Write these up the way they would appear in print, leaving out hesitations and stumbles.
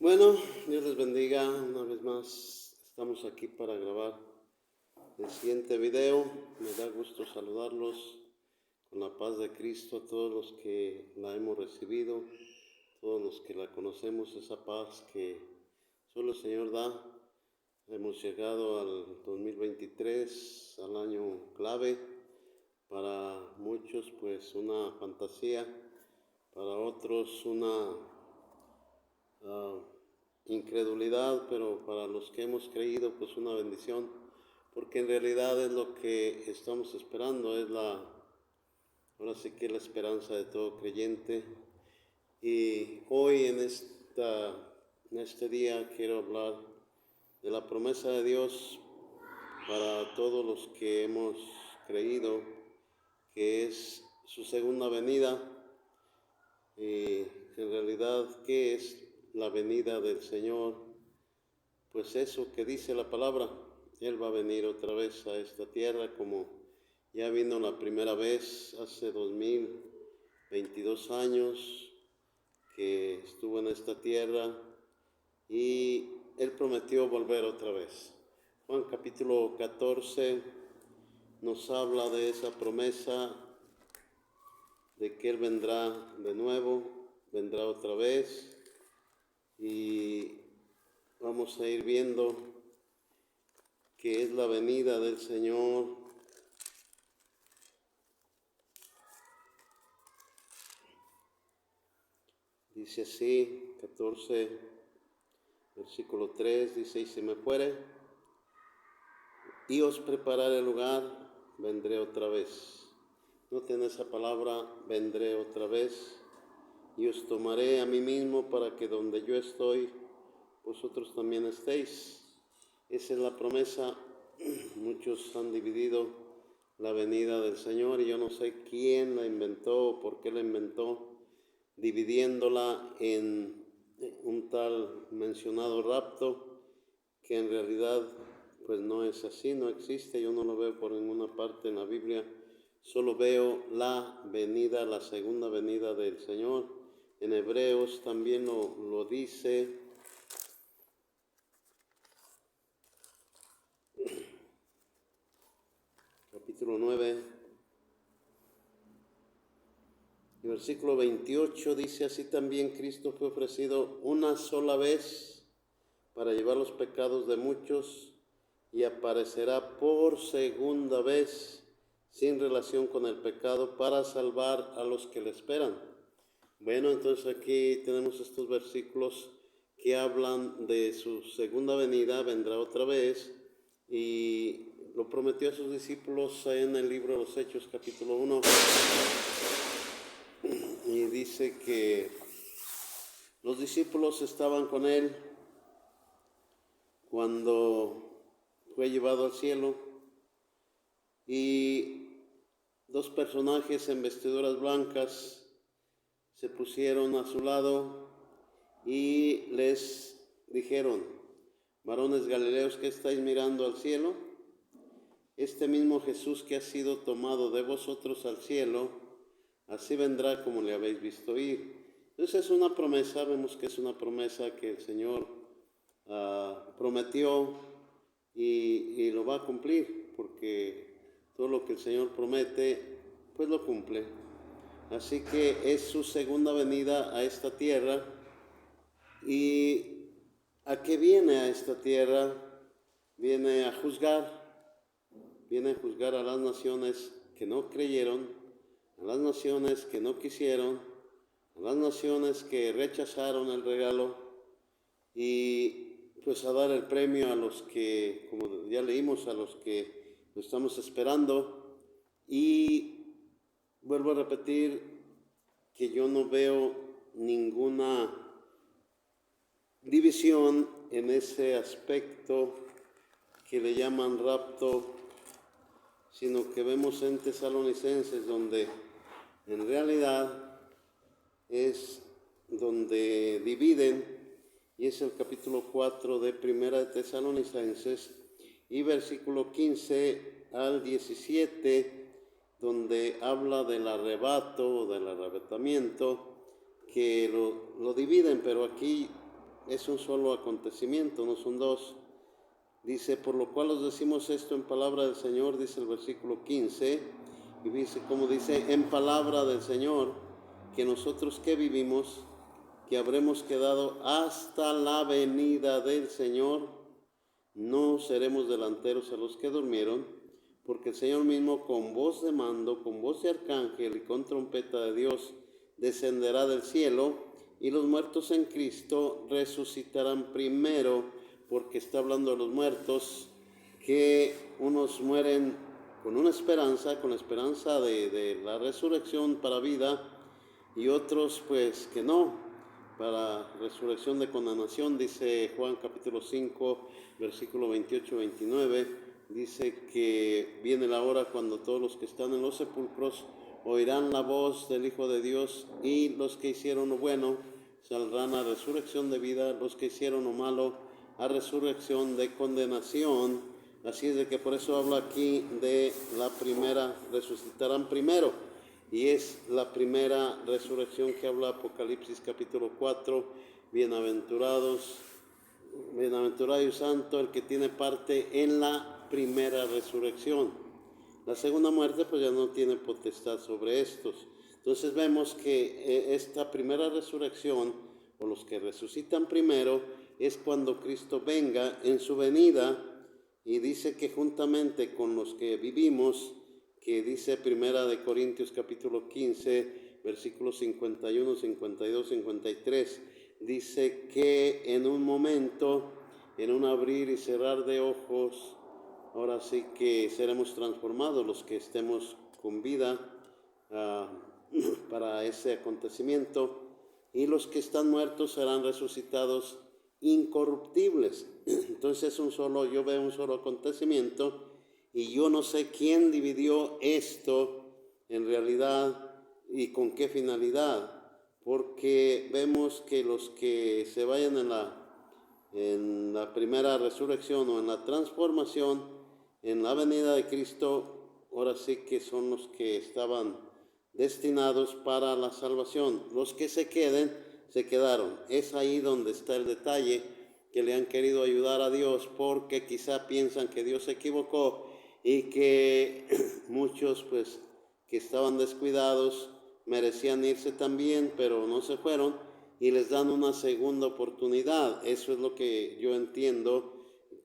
Bueno, Dios les bendiga una vez más. Estamos aquí para grabar el siguiente video. Me da gusto saludarlos con la paz de Cristo a todos los que la hemos recibido, todos los que la conocemos, esa paz que solo el Señor da. Hemos llegado al 2023, al año clave. Para muchos pues una fantasía, para otros una incredulidad, pero para los que hemos creído pues una bendición, porque en realidad es lo que estamos esperando, es ahora sí que la esperanza de todo creyente. Y hoy en este día quiero hablar de la promesa de Dios para todos los que hemos creído, que es su segunda venida. Y en realidad, ¿qué es la venida del Señor? Pues eso que dice la palabra, Él va a venir otra vez a esta tierra como ya vino la primera vez hace 2022 años que estuvo en esta tierra, y Él prometió volver otra vez. Juan capítulo 14 nos habla de esa promesa, de que Él vendrá de nuevo, vendrá otra vez, y vamos a ir viendo que es la venida del Señor. Dice así, 14, versículo 3, dice: y si me fuere y os prepararé el lugar, vendré otra vez. Noten esa palabra, vendré otra vez, y os tomaré a mí mismo para que donde yo estoy, vosotros también estéis. Esa es la promesa. Muchos han dividido la venida del Señor, y yo no sé quién la inventó o por qué la inventó, dividiéndola en un tal mencionado rapto, que en realidad pues no es así, no existe. Yo no lo veo por ninguna parte en la Biblia. Solo veo la venida, la segunda venida del Señor. En Hebreos también lo dice. Capítulo 9, y versículo 28 dice: así también Cristo fue ofrecido una sola vez para llevar los pecados de muchos, y aparecerá por segunda vez sin relación con el pecado para salvar a los que le esperan. Bueno, entonces aquí tenemos estos versículos que hablan de su segunda venida, vendrá otra vez, y lo prometió a sus discípulos en el libro de los Hechos capítulo 1, y dice que los discípulos estaban con él cuando fue llevado al cielo, y dos personajes en vestiduras blancas se pusieron a su lado y les dijeron: varones galileos, ¿qué estáis mirando al cielo? Este mismo Jesús que ha sido tomado de vosotros al cielo, así vendrá como le habéis visto ir. Entonces es una promesa, vemos que es una promesa que el Señor prometió, y lo va a cumplir, porque todo lo que el Señor promete pues lo cumple. Así que es su segunda venida a esta tierra. ¿Y a qué viene a esta tierra? Viene a juzgar a las naciones que no creyeron, a las naciones que no quisieron, a las naciones que rechazaron el regalo, y pues a dar el premio a los que, como ya leímos, a los que lo estamos esperando. Y vuelvo a repetir que yo no veo ninguna división en ese aspecto que le llaman rapto, sino que vemos en Tesalonicenses, donde en realidad es donde dividen, y es el capítulo 4 de Primera de Tesalonicenses, y versículo 15 al 17, donde habla del arrebato o del arrebatamiento, que lo dividen, pero aquí es un solo acontecimiento, no son dos. Dice, por lo cual os decimos esto en palabra del Señor, dice el versículo 15, y dice, como dice, en palabra del Señor, que nosotros que vivimos, que habremos quedado hasta la venida del Señor, no seremos delanteros a los que durmieron, porque el Señor mismo con voz de mando, con voz de arcángel y con trompeta de Dios, descenderá del cielo, y los muertos en Cristo resucitarán primero, porque está hablando de los muertos, que unos mueren con una esperanza, con la esperanza de la resurrección para vida, y otros pues que no, para resurrección de condenación. Dice Juan capítulo 5, versículo 28-29, dice que viene la hora cuando todos los que están en los sepulcros oirán la voz del Hijo de Dios, y los que hicieron lo bueno saldrán a resurrección de vida, los que hicieron lo malo a resurrección de condenación. Así es de que por eso habla aquí de la primera, resucitarán primero, y es la primera resurrección que habla Apocalipsis capítulo 4, bienaventurado y santo el que tiene parte en la primera resurrección. La segunda muerte pues ya no tiene potestad sobre estos. Entonces vemos que esta primera resurrección, o los que resucitan primero, es cuando Cristo venga en su venida, y dice que juntamente con los que vivimos, que dice Primera de Corintios capítulo 15, versículos 51, 52, 53, dice que en un momento, en un abrir y cerrar de ojos, ahora sí que seremos transformados los que estemos con vida para ese acontecimiento, y los que están muertos serán resucitados incorruptibles. Entonces yo veo un solo acontecimiento, y yo no sé quién dividió esto en realidad y con qué finalidad, porque vemos que los que se vayan en la primera resurrección o en la transformación, en la venida de Cristo, ahora sí que son los que estaban destinados para la salvación. Los que se queden, se quedaron. Es ahí donde está el detalle, que le han querido ayudar a Dios porque quizá piensan que Dios se equivocó, y que muchos pues que estaban descuidados merecían irse también, pero no se fueron, y les dan una segunda oportunidad. Eso es lo que yo entiendo,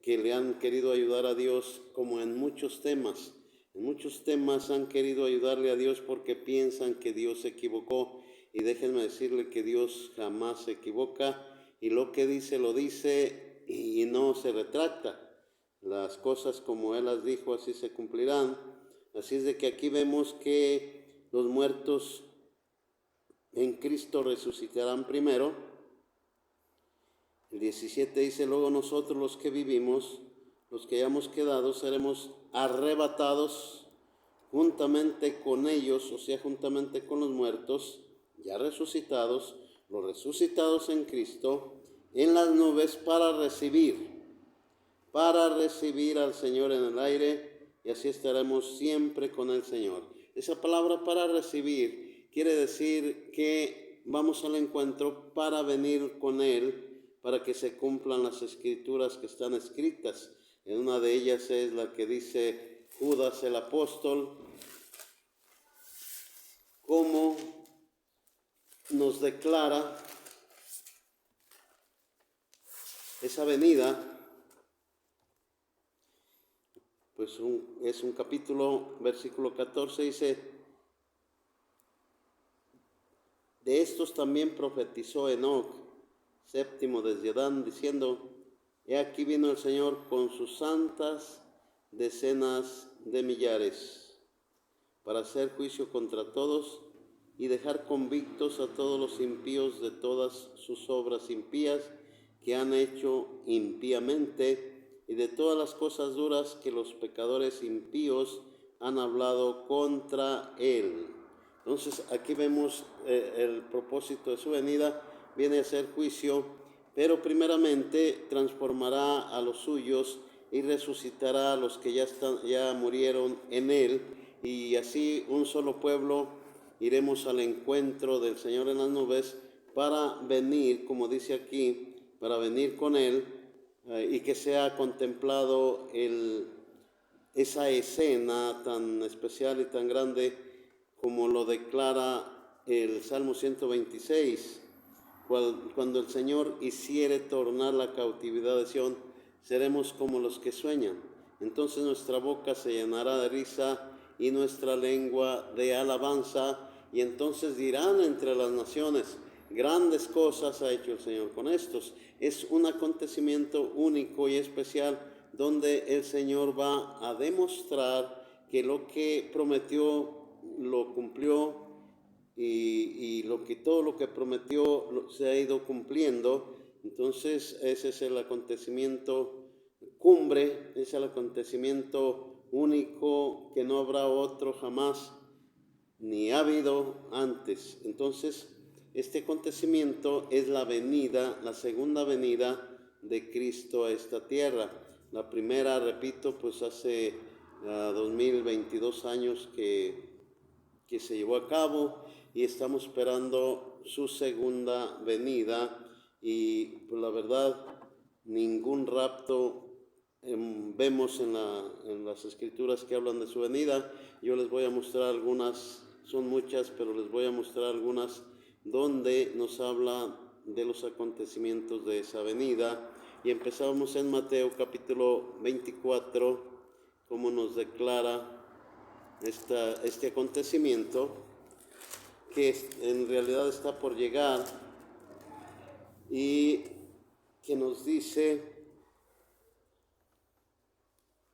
que le han querido ayudar a Dios, como en muchos temas. En muchos temas han querido ayudarle a Dios porque piensan que Dios se equivocó, y déjenme decirle que Dios jamás se equivoca, y lo que dice lo dice y no se retracta. Las cosas como Él las dijo, así se cumplirán. Así es de que aquí vemos que los muertos en Cristo resucitarán primero. El 17 dice, luego nosotros los que vivimos, los que hayamos quedado, seremos arrebatados juntamente con ellos, o sea, juntamente con los muertos, ya resucitados, los resucitados en Cristo, en las nubes para recibir al Señor en el aire, y así estaremos siempre con el Señor. Esa palabra para recibir quiere decir que vamos al encuentro para venir con Él, para que se cumplan las escrituras que están escritas. En una de ellas es la que dice Judas el apóstol, cómo nos declara esa venida. Pues es un capítulo, versículo 14, dice, de estos también profetizó Enoc, séptimo desde Adán, diciendo, he aquí vino el Señor con sus santas decenas de millares, para hacer juicio contra todos y dejar convictos a todos los impíos de todas sus obras impías que han hecho impíamente, y de todas las cosas duras que los pecadores impíos han hablado contra Él. Entonces aquí vemos el propósito de su venida, viene a ser juicio, pero primeramente transformará a los suyos y resucitará a los que ya murieron en Él, y así un solo pueblo iremos al encuentro del Señor en las nubes para venir, como dice aquí, para venir con Él y que sea contemplado esa escena tan especial y tan grande como lo declara el Salmo 126, cuando el Señor hiciere tornar la cautividad de Sión, seremos como los que sueñan. Entonces nuestra boca se llenará de risa y nuestra lengua de alabanza, y entonces dirán entre las naciones, grandes cosas ha hecho el Señor con estos. Es un acontecimiento único y especial donde el Señor va a demostrar que lo que prometió lo cumplió, y todo lo que prometió se ha ido cumpliendo. Entonces ese es el acontecimiento cumbre, es el acontecimiento único que no habrá otro jamás, ni ha habido antes. Entonces este acontecimiento es la venida, la segunda venida de Cristo a esta tierra. La primera, repito, pues hace 2022 años que se llevó a cabo, y estamos esperando su segunda venida. Y pues la verdad, ningún rapto vemos en las escrituras que hablan de su venida. Yo les voy a mostrar algunas, son muchas, pero les voy a mostrar algunas donde nos habla de los acontecimientos de esa venida. Y empezamos en Mateo capítulo 24, como nos declara este acontecimiento que en realidad está por llegar, y que nos dice,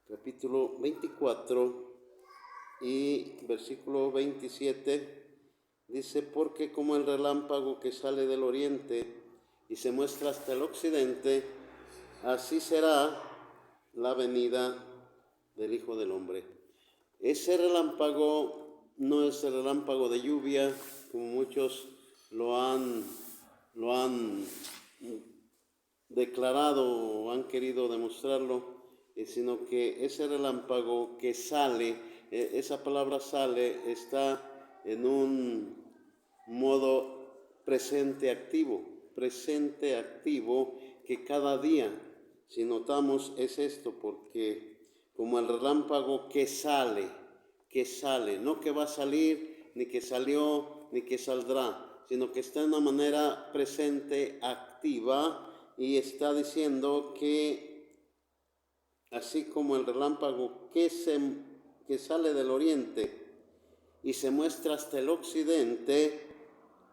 capítulo 24 y versículo 27, dice: porque como el relámpago que sale del oriente y se muestra hasta el occidente, así será la venida del Hijo del Hombre. Ese relámpago no es el relámpago de lluvia, como muchos lo han declarado o han querido demostrarlo, sino que ese relámpago que sale, esa palabra sale, está en un modo presente activo, que cada día, si notamos, es esto, porque como el relámpago que sale, no que va a salir, ni que salió, ni que saldrá, sino que está en una manera presente, activa, y está diciendo que así como el relámpago que sale del oriente y se muestra hasta el occidente,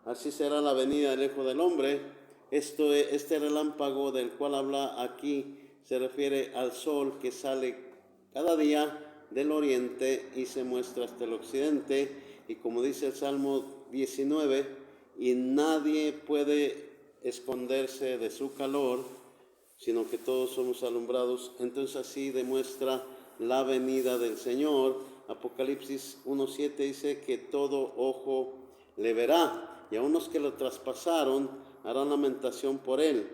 así será la venida del Hijo del Hombre. Este relámpago del cual habla aquí se refiere al sol que sale cada día del oriente y se muestra hasta el occidente. Y como dice el Salmo 19, y nadie puede esconderse de su calor, sino que todos somos alumbrados. Entonces así demuestra la venida del Señor. Apocalipsis 1:7 dice que todo ojo le verá, y a unos que lo traspasaron harán lamentación por él.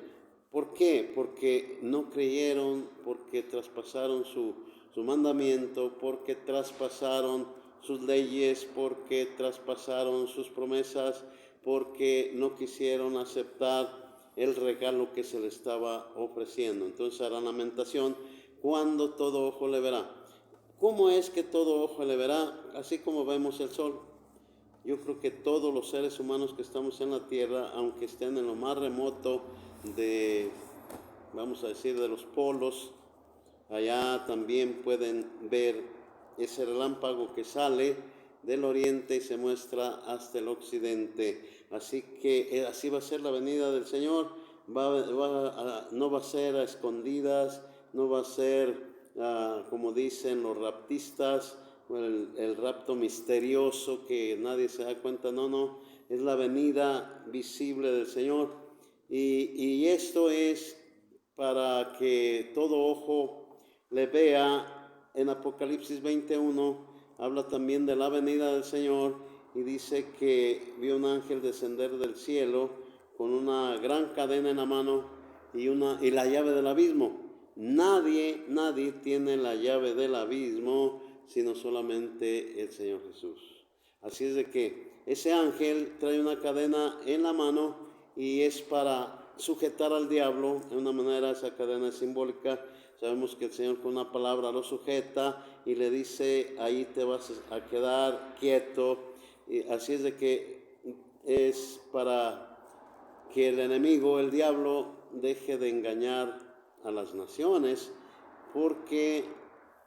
¿Por qué? Porque no creyeron, porque traspasaron su mandamiento, porque traspasaron sus leyes, porque traspasaron sus promesas, porque no quisieron aceptar el regalo que se le estaba ofreciendo. Entonces harán lamentación cuando todo ojo le verá. ¿Cómo es que todo ojo le verá? Así como vemos el sol. Yo creo que todos los seres humanos que estamos en la tierra, aunque estén en lo más remoto de, vamos a decir, de los polos, allá también pueden ver ese relámpago que sale del oriente y se muestra hasta el occidente. Así que así va a ser la venida del Señor. No va a ser a escondidas, no va a ser como dicen los raptistas, el rapto misterioso que nadie se da cuenta. No, es la venida visible del Señor. Y esto es para que todo ojo le vea. En Apocalipsis 21 habla también de la venida del Señor, y dice que vio un ángel descender del cielo con una gran cadena en la mano y la llave del abismo. Nadie tiene la llave del abismo sino solamente el Señor Jesús. Así es de que ese ángel trae una cadena en la mano y es para sujetar al diablo de una manera, esa cadena simbólica. Sabemos que el Señor con una palabra lo sujeta y le dice, ahí te vas a quedar quieto. Y así es de que es para que el enemigo, el diablo, deje de engañar a las naciones, porque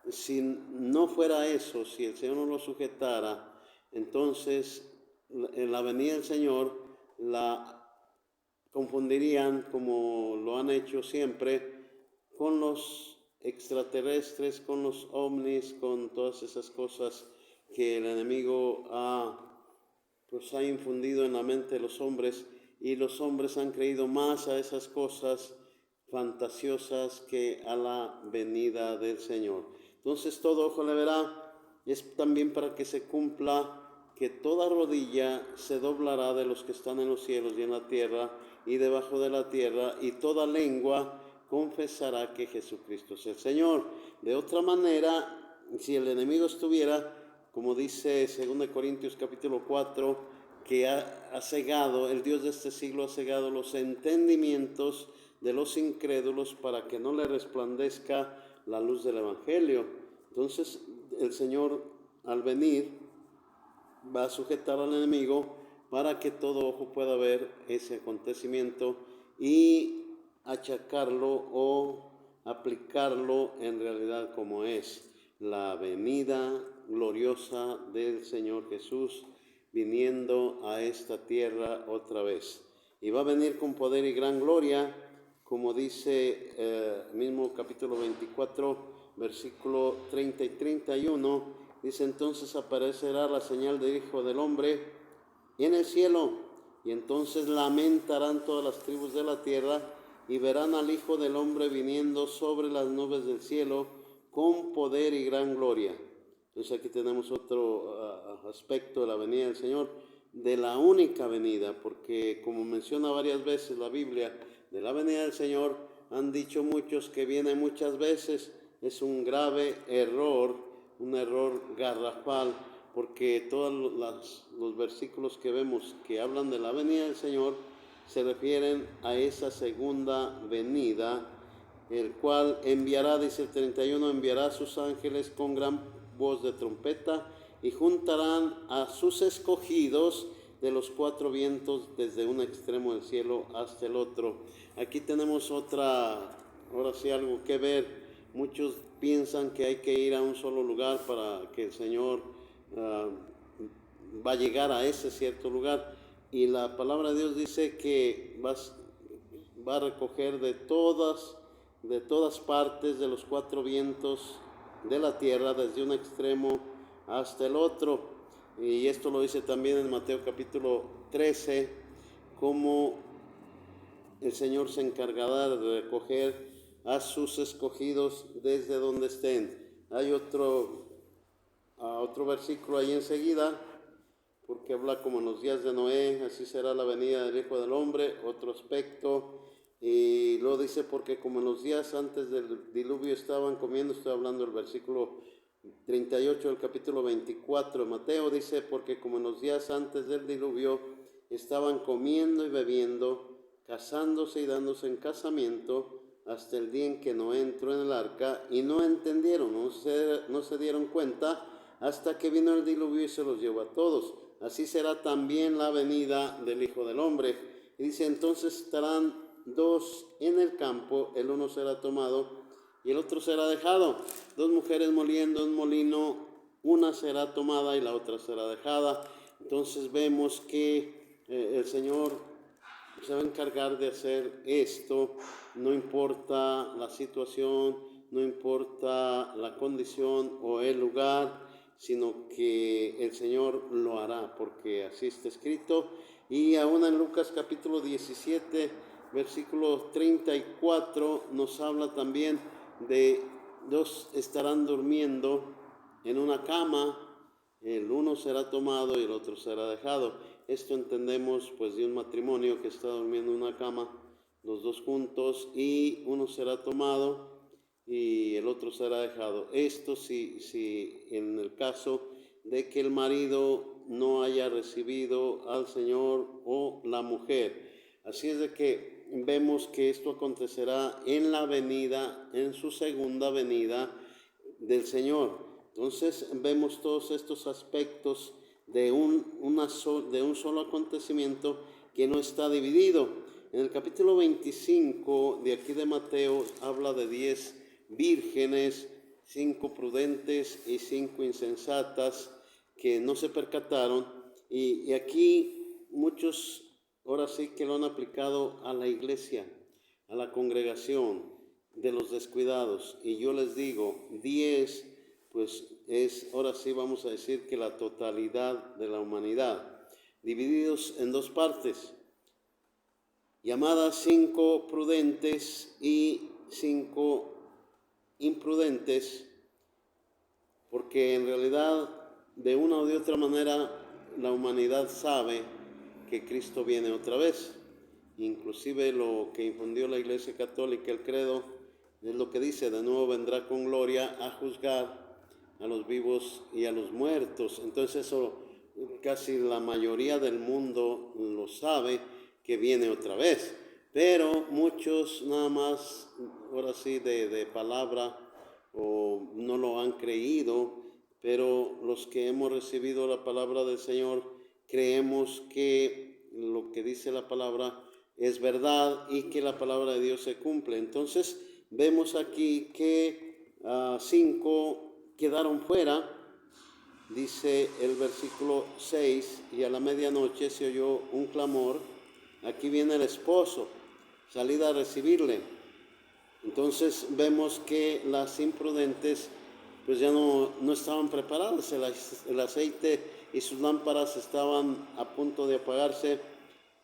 si no fuera eso, si el Señor no lo sujetara, entonces en la venida del Señor la confundirían, como lo han hecho siempre, con los extraterrestres, con los ovnis, con todas esas cosas que el enemigo ha infundido en la mente de los hombres, y los hombres han creído más a esas cosas fantasiosas que a la venida del Señor. Entonces todo ojo le verá, es también para que se cumpla que toda rodilla se doblará de los que están en los cielos y en la tierra y debajo de la tierra, y toda lengua confesará que Jesucristo es el Señor. De otra manera, si el enemigo estuviera, como dice 2 Corintios capítulo 4, que ha cegado, el Dios de este siglo ha cegado los entendimientos de los incrédulos para que no le resplandezca la luz del Evangelio. Entonces el Señor, al venir, va a sujetar al enemigo para que todo ojo pueda ver ese acontecimiento y achacarlo o aplicarlo en realidad como es la venida gloriosa del Señor Jesús viniendo a esta tierra otra vez. Y va a venir con poder y gran gloria, como dice mismo capítulo 24, versículo 30 y 31, dice: entonces aparecerá la señal del Hijo del Hombre en el cielo, y entonces lamentarán todas las tribus de la tierra, y verán al Hijo del Hombre viniendo sobre las nubes del cielo con poder y gran gloria. Entonces aquí tenemos otro aspecto de la venida del Señor, de la única venida, porque como menciona varias veces la Biblia, de la venida del Señor han dicho muchos que viene muchas veces. Es un grave error, un error garrafal, porque todos los versículos que vemos que hablan de la venida del Señor se refieren a esa segunda venida, el cual enviará, dice el 31, enviará a sus ángeles con gran voz de trompeta y juntarán a sus escogidos de los cuatro vientos desde un extremo del cielo hasta el otro. Aquí tenemos ahora sí algo que ver. Muchos piensan que hay que ir a un solo lugar para que el Señor va a llegar a ese cierto lugar, y la palabra de Dios dice que va a recoger de todas partes, de los cuatro vientos de la tierra, desde un extremo hasta el otro. Y esto lo dice también en Mateo capítulo 13, como el Señor se encargará de recoger a sus escogidos desde donde estén. Hay otro versículo ahí enseguida, porque habla como en los días de Noé, así será la venida del Hijo del Hombre, otro aspecto. Y luego dice, porque como en los días antes del diluvio estaban comiendo, estoy hablando del versículo 38 del capítulo 24 de Mateo, dice, porque como en los días antes del diluvio estaban comiendo y bebiendo, casándose y dándose en casamiento, hasta el día en que Noé entró en el arca, y no entendieron, no se dieron cuenta, hasta que vino el diluvio y se los llevó a todos. Así será también la venida del Hijo del Hombre. Y dice, entonces estarán dos en el campo, el uno será tomado y el otro será dejado. Dos mujeres moliendo en molino, una será tomada y la otra será dejada. Entonces vemos que el Señor se va a encargar de hacer esto, no importa la situación, no importa la condición o el lugar, sino que el Señor lo hará, porque así está escrito. Y aún en Lucas capítulo 17, versículo 34, nos habla también de dos estarán durmiendo en una cama, el uno será tomado y el otro será dejado. Esto entendemos pues de un matrimonio que está durmiendo en una cama, los dos juntos, y uno será tomado y el otro será dejado. Esto si en el caso de que el marido no haya recibido al Señor o la mujer. Así es de que vemos que esto acontecerá en la venida, en su segunda venida del Señor. Entonces vemos todos estos aspectos de un solo acontecimiento que no está dividido. En el capítulo 25 de aquí de Mateo habla de 10 vírgenes, 5 prudentes y 5 insensatas que no se percataron. Y aquí muchos ahora sí que lo han aplicado a la iglesia, a la congregación de los descuidados. Y yo les digo, 10 pues es, ahora sí vamos a decir que la totalidad de la humanidad, divididos en dos partes, llamadas 5 prudentes y 5 imprudentes, porque en realidad de una o de otra manera la humanidad sabe que Cristo viene otra vez. Inclusive lo que infundió la Iglesia Católica, el credo, es lo que dice: de nuevo vendrá con gloria a juzgar a los vivos y a los muertos. Entonces eso casi la mayoría del mundo lo sabe, que viene otra vez, pero muchos nada más ahora sí de palabra o no lo han creído. Pero los que hemos recibido la palabra del Señor creemos que lo que dice la palabra es verdad y que la palabra de Dios se cumple. Entonces vemos aquí que 5 quedaron fuera. Dice el versículo 6: y a la medianoche se oyó un clamor, aquí viene el esposo, salid a recibirle. Entonces vemos que las imprudentes pues ya no estaban preparadas. El aceite y sus lámparas estaban a punto de apagarse,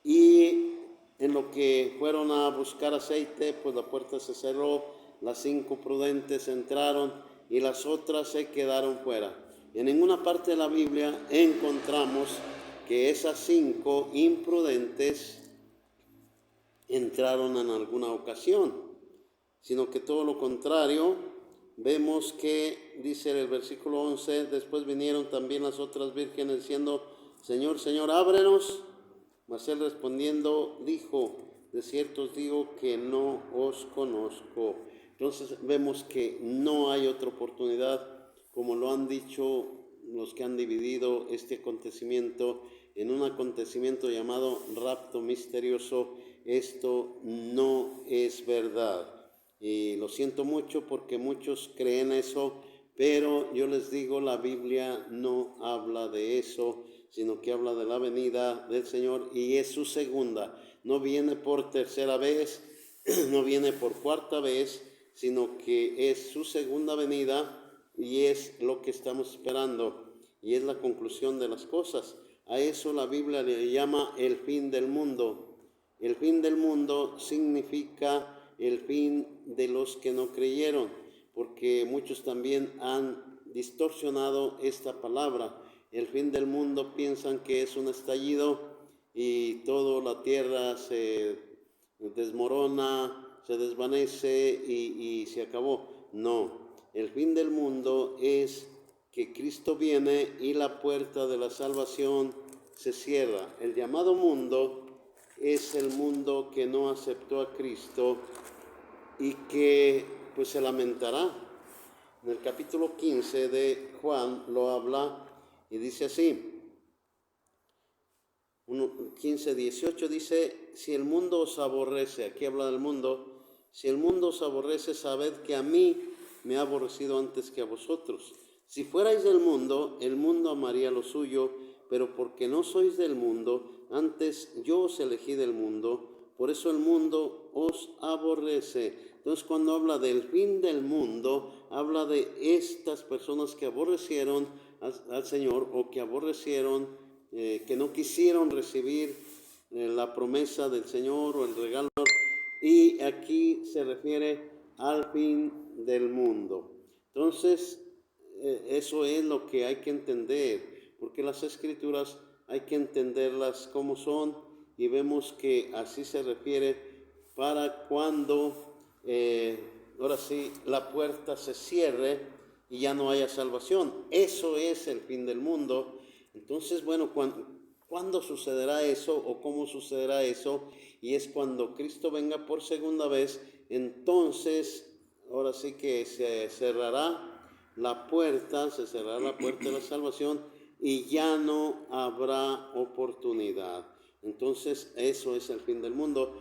y en lo que fueron a buscar aceite, pues la puerta se cerró, las 5 prudentes entraron y las otras se quedaron fuera. En ninguna parte de la Biblia encontramos que esas 5 imprudentes entraron en alguna ocasión, sino que todo lo contrario. Vemos que dice en el versículo 11: después vinieron también las otras vírgenes diciendo: Señor, Señor, ábrenos. Mas él respondiendo dijo: de cierto os digo que no os conozco. Entonces vemos que no hay otra oportunidad, como lo han dicho los que han dividido este acontecimiento en un acontecimiento llamado rapto misterioso. Esto no es verdad. Y lo siento mucho porque muchos creen eso, pero yo les digo, la Biblia no habla de eso, sino que habla de la venida del Señor, y es su segunda. No viene por tercera vez, no viene por cuarta vez, sino que es su segunda venida, y es lo que estamos esperando, y es la conclusión de las cosas. A eso la Biblia le llama el fin del mundo. El fin del mundo significa el fin de los que no creyeron, porque muchos también han distorsionado esta palabra. El fin del mundo piensan que es un estallido y toda la tierra se desmorona, se desvanece y se acabó. No, el fin del mundo es que Cristo viene y la puerta de la salvación se cierra. El llamado mundo es el mundo que no aceptó a Cristo y que pues se lamentará. En el capítulo 15 de Juan lo habla y dice así, 15:18 dice: si el mundo os aborrece, aquí habla del mundo, si el mundo os aborrece, sabed que a mí me ha aborrecido antes que a vosotros. Si fuerais del mundo, el mundo amaría lo suyo, pero porque no sois del mundo, antes yo os elegí del mundo, por eso el mundo os aborrece. Entonces, cuando habla del fin del mundo, habla de estas personas que aborrecieron al Señor, o que aborrecieron, que no quisieron recibir la promesa del Señor o el regalo. Y aquí se refiere al fin del mundo. Entonces, eso es lo que hay que entender, porque las escrituras hay que entenderlas como son, y vemos que así se refiere para cuando ahora sí la puerta se cierre y ya no haya salvación. Eso es el fin del mundo. Entonces, bueno, ¿cuándo sucederá eso o cómo sucederá eso? y es cuando Cristo venga por segunda vez, entonces ahora sí que se cerrará la puerta, se cerrará la puerta de la salvación y ya no habrá oportunidad. Entonces eso es el fin del mundo.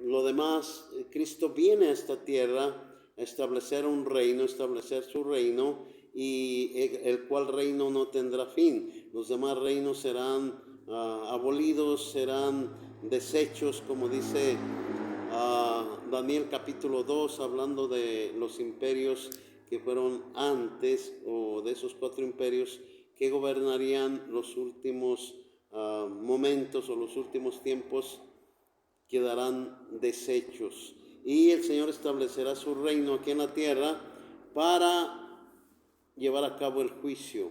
Lo demás, Cristo viene a esta tierra a establecer un reino, establecer su reino, y el cual reino no tendrá fin. Los demás reinos serán abolidos, serán deshechos, como dice Daniel capítulo 2, hablando de los imperios que fueron antes, o de esos 4 imperios que gobernarían los últimos momentos o los últimos tiempos, quedarán deshechos. Y el Señor establecerá su reino aquí en la tierra para llevar a cabo el juicio.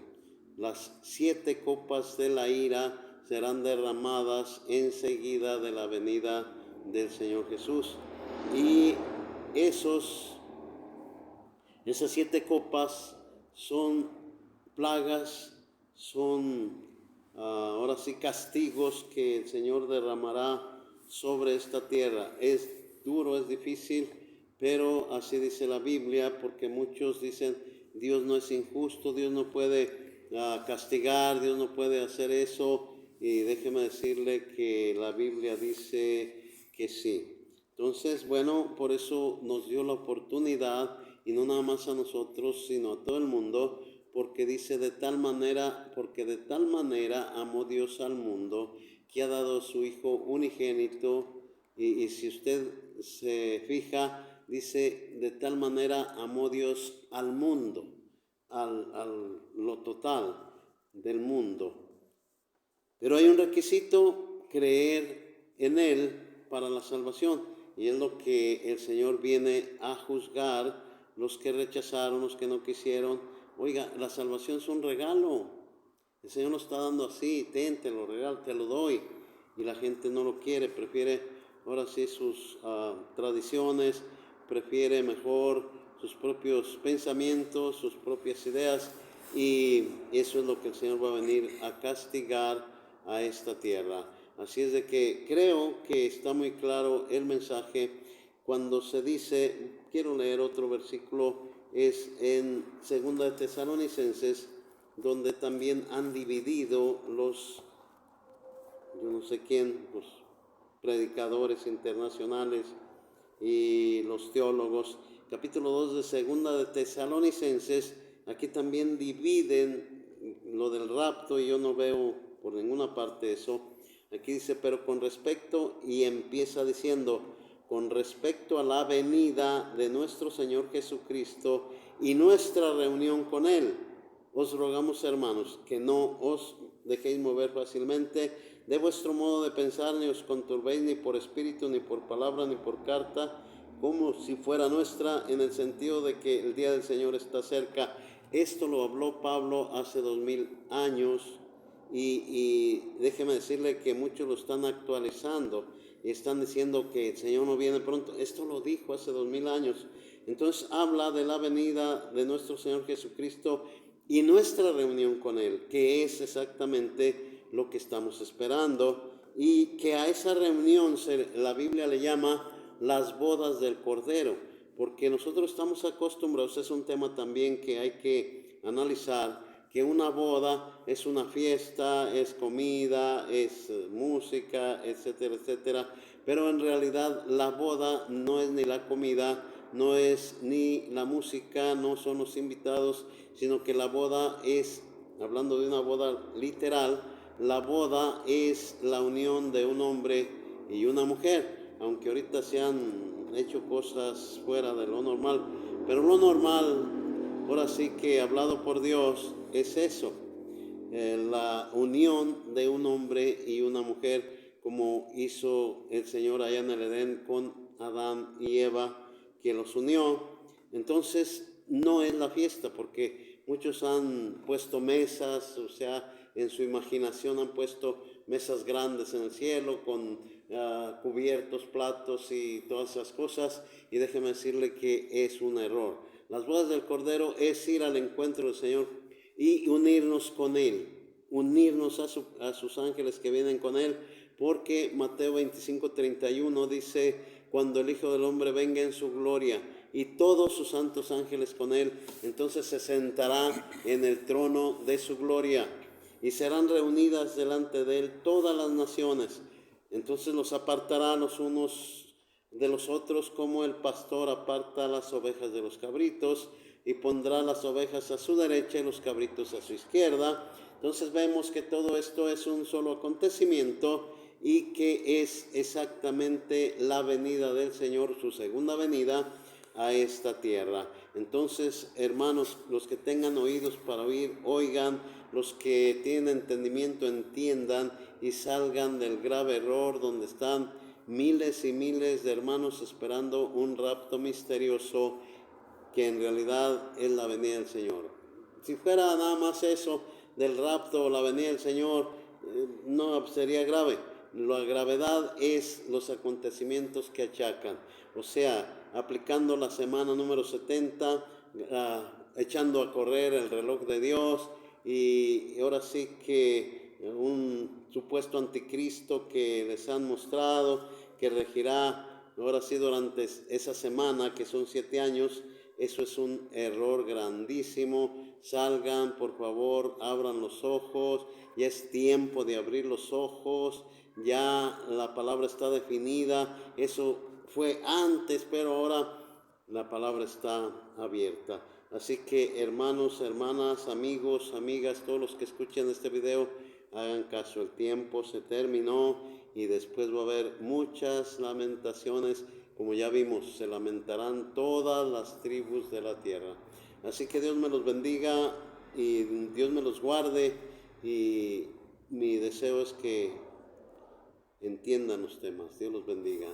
Las 7 copas de la ira serán derramadas enseguida de la venida del Señor Jesús. Y esas 7 copas son plagas, son ahora sí castigos que el Señor derramará sobre esta tierra. Es duro, es difícil, pero así dice la Biblia, porque muchos dicen Dios no es injusto, Dios no puede castigar, Dios no puede hacer eso, y déjeme decirle que la Biblia dice que sí. Entonces, bueno, por eso nos dio la oportunidad, y no nada más a nosotros, sino a todo el mundo, porque dice porque de tal manera amó Dios al mundo, que ha dado a su Hijo unigénito, y si usted se fija, dice, de tal manera amó Dios al mundo, lo total del mundo. Pero hay un requisito: creer en Él para la salvación, y es lo que el Señor viene a juzgar, los que rechazaron, los que no quisieron. Oiga, la salvación es un regalo. El Señor nos está dando así: te lo regalo, te lo doy. Y la gente no lo quiere, prefiere ahora sí sus tradiciones, prefiere mejor sus propios pensamientos, sus propias ideas, y eso es lo que el Señor va a venir a castigar a esta tierra. Así es de que creo que está muy claro el mensaje cuando se dice, quiero leer otro versículo, es en 2 de Tesalonicenses, donde también han dividido yo no sé quién, los predicadores internacionales y los teólogos. Capítulo 2 de 2 de Tesalonicenses, aquí también dividen lo del rapto, y yo no veo por ninguna parte eso. Aquí dice, pero con respecto, y empieza diciendo, con respecto a la venida de nuestro Señor Jesucristo y nuestra reunión con Él, os rogamos, hermanos, que no os dejéis mover fácilmente de vuestro modo de pensar, ni os conturbéis ni por espíritu, ni por palabra, ni por carta, como si fuera nuestra, en el sentido de que el día del Señor está cerca. Esto lo habló Pablo hace 2000 años, y déjeme decirle que muchos lo están actualizando y están diciendo que el Señor no viene pronto. Esto lo dijo hace 2000 años. Entonces habla de la venida de nuestro Señor Jesucristo y nuestra reunión con Él, que es exactamente lo que estamos esperando, y que a esa reunión la Biblia le llama las bodas del Cordero, porque nosotros estamos acostumbrados, es un tema también que hay que analizar, que una boda es una fiesta, es comida, es música, etcétera, etcétera, pero en realidad la boda no es ni la comida, no es ni la música, no son los invitados, sino que la boda es, hablando de una boda literal, la boda es la unión de un hombre y una mujer, aunque ahorita se han hecho cosas fuera de lo normal, pero lo normal, ahora sí que hablado por Dios, es eso, la unión de un hombre y una mujer, como hizo el Señor allá en el Edén con Adán y Eva, que los unió. Entonces no es la fiesta, porque muchos han puesto mesas, o sea, en su imaginación han puesto mesas grandes en el cielo con cubiertos, platos y todas esas cosas, y déjeme decirle que es un error. Las bodas del Cordero es ir al encuentro del Señor y unirnos con Él, unirnos a sus ángeles que vienen con Él, porque Mateo 25:31 dice, cuando el Hijo del Hombre venga en su gloria y todos sus santos ángeles con él, entonces se sentará en el trono de su gloria y serán reunidas delante de él todas las naciones. Entonces los apartará los unos de los otros, como el pastor aparta las ovejas de los cabritos, y pondrá las ovejas a su derecha y los cabritos a su izquierda. Entonces vemos que todo esto es un solo acontecimiento y que es exactamente la venida del Señor, su segunda venida a esta tierra. Entonces, hermanos, los que tengan oídos para oír, oigan; los que tienen entendimiento, entiendan y salgan del grave error donde están miles y miles de hermanos esperando un rapto misterioso que en realidad es la venida del Señor. Si fuera nada más eso del rapto o la venida del Señor, no sería grave. La gravedad es los acontecimientos que achacan. O sea, aplicando la semana número 70, echando a correr el reloj de Dios, y ahora sí que un supuesto anticristo que les han mostrado, que regirá ahora sí durante esa semana, que son 7 años, eso es un error grandísimo. Salgan, por favor, abran los ojos. Ya es tiempo de abrir los ojos. Ya la palabra está definida. Eso fue antes, pero ahora la palabra está abierta. Así que, hermanos, hermanas, amigos, amigas, todos los que escuchen este video, hagan caso. El tiempo se terminó y después va a haber muchas lamentaciones. Como ya vimos, se lamentarán todas las tribus de la tierra. Así que Dios me los bendiga y Dios me los guarde, y mi deseo es que entiendan los temas. Dios los bendiga.